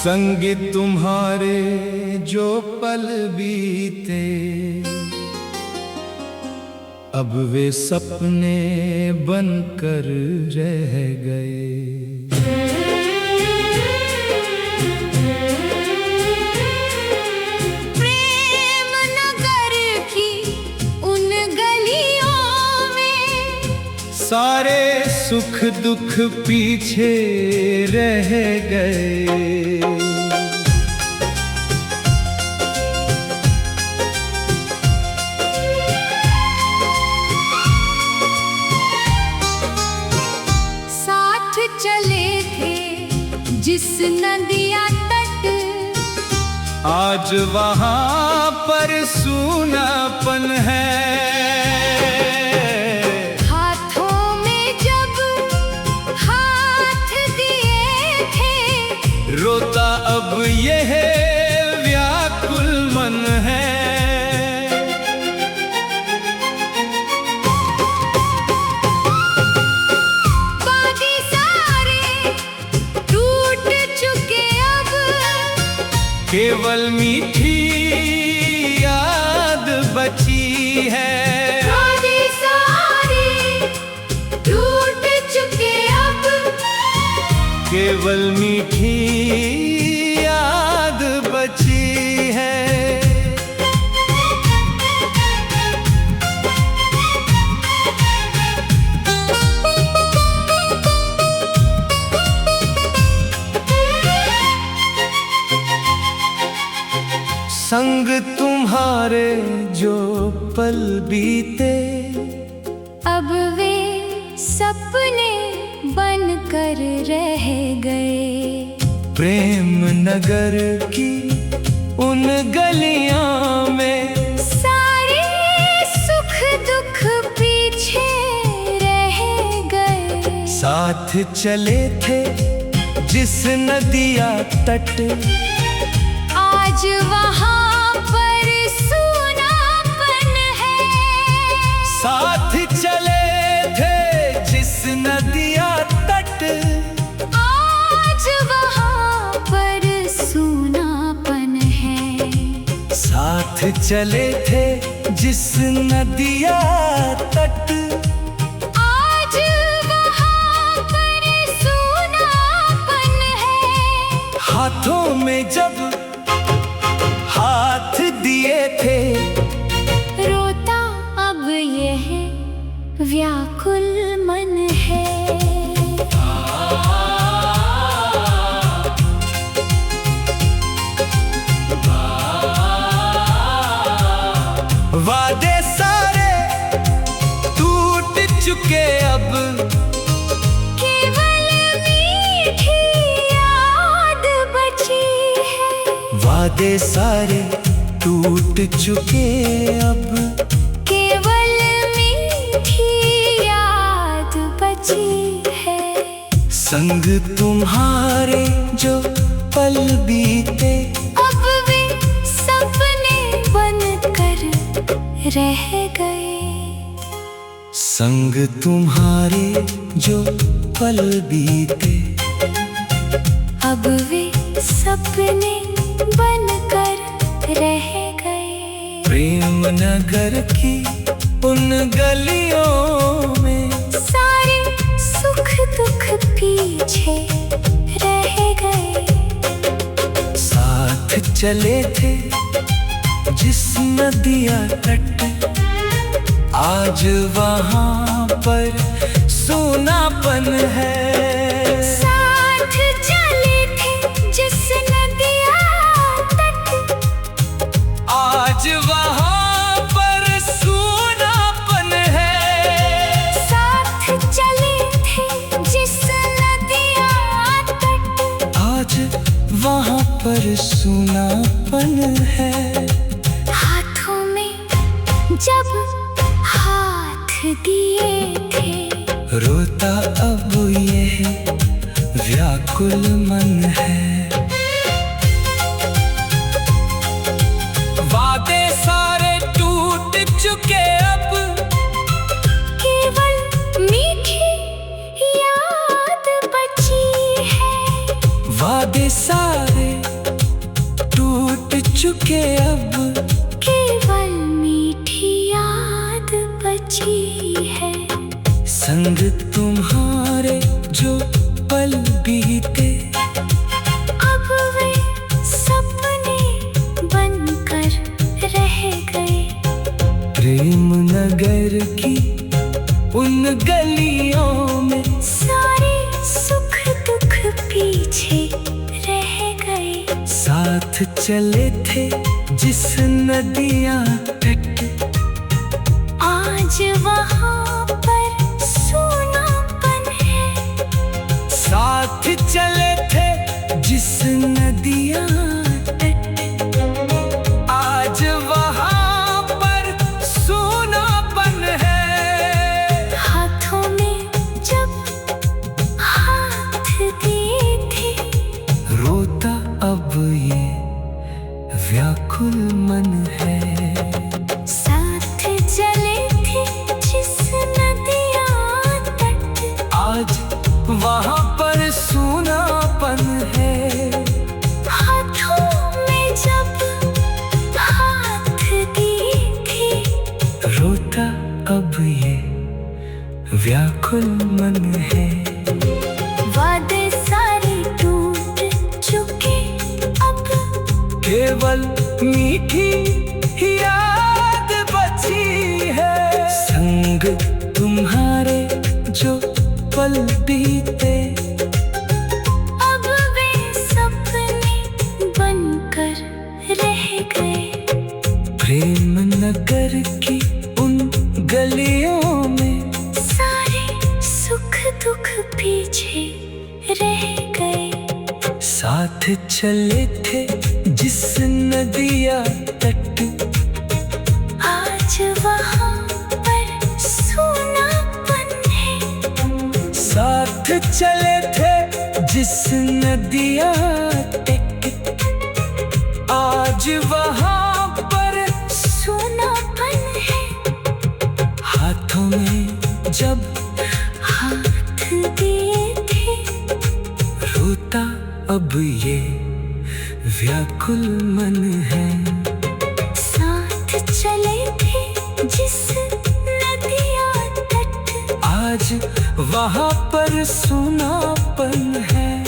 संग तुम्हारे जो पल बीते, अब वे सपने बनकर रह गए। प्रेम नगर की उन गलियों में सारे सुख दुख पीछे रह गए। चले थे जिस नदिया तट, आज वहां पर सूनापन है। हाथों में जब हाथ दिए थे, रोता अब यह व्याकुल मन है। केवल मीठी याद बची है। वादे सारे टूट चुके अब, केवल मीठी याद बची है। संग तुम्हारे जो पल बीते, अब वे सपने बनकर रह गए। प्रेम नगर की उन गलियों में सारे सुख दुख पीछे रह गए। साथ चले थे जिस नदिया तट, आज वहां पर सूनापन है। साथ चले थे जिस नदिया तट, आज वहां पर सूनापन है। साथ चले थे जिस नदिया तट, आज वहां पर सूनापन है। हाथों में जब हाथ दिए थे, रोता अब यह व्याकुल मन है। वादे सारे टूट चुके अब, केवल मीठी याद बची है। वादे सारे टूट चुके अब, केवल मीठी याद बची है। संग तुम्हारे जो पल बीते, अब वे सपने बनकर रह गए। संग तुम्हारे जो पल बीते, अब वे सपने बनकर रह गए। प्रेम नगर की उन गलियों में सारे सुख दुख पीछे रह गए। साथ चले थे जिस नदिया तट, आज वहां पर सूनापन है। साथ चले थे जिस नदिया तट, आज वहां पर सूनापन है। साथ चले थे जिस नदिया तट, आज वहां पर सूनापन है। हाथों में जब हाथ दिए थे, रोता अब यह व्याकुल मन है। वादे सारे टूट चुके अब, केवल मीठी याद बची है। वादे सारे चुके अब केवल मीठी याद बची है। संग तुम्हारे जो पल बीते अब वे सपने बनकर रह गए। प्रेम नगर की उन गलियों में सारे सुख दुख पीछे रह गए। साथ चले थे जिस नदियाँ तट, आज वहाँ पर सूनापन है। साथ चले थे जिस नदियाँ तट, आज वहाँ पर सूनापन है। हाथों में जब हाथ दिए थे, रोता अब ये व्याकुल मन है। साथ चले थे जिस नदियाँ तट, आज वहाँ पर सूनापन है। हाथों में जब हाथ दिए थे, रोता अब ये व्याकुल मन है। वादे सारे टूट चुके अब केवल मीठी याद बची है। संग तुम्हारे जो पल बीते अब वे सपने बनकर रह गए। प्रेम नगर की उन गलियों में सारे सुख दुख पीछे रह गए। साथ चले थे जिस नदिया तट, आज वहाँ पर सूनापन है। साथ चले थे जिस नदिया तट, आज वहाँ पर सूनापन है। हाथों में जब हाथ दिए थे, रोता अब ये व्याकुल मन है। साथ चले थे जिस नदियाँ तट, आज वहाँ पर सूनापन है।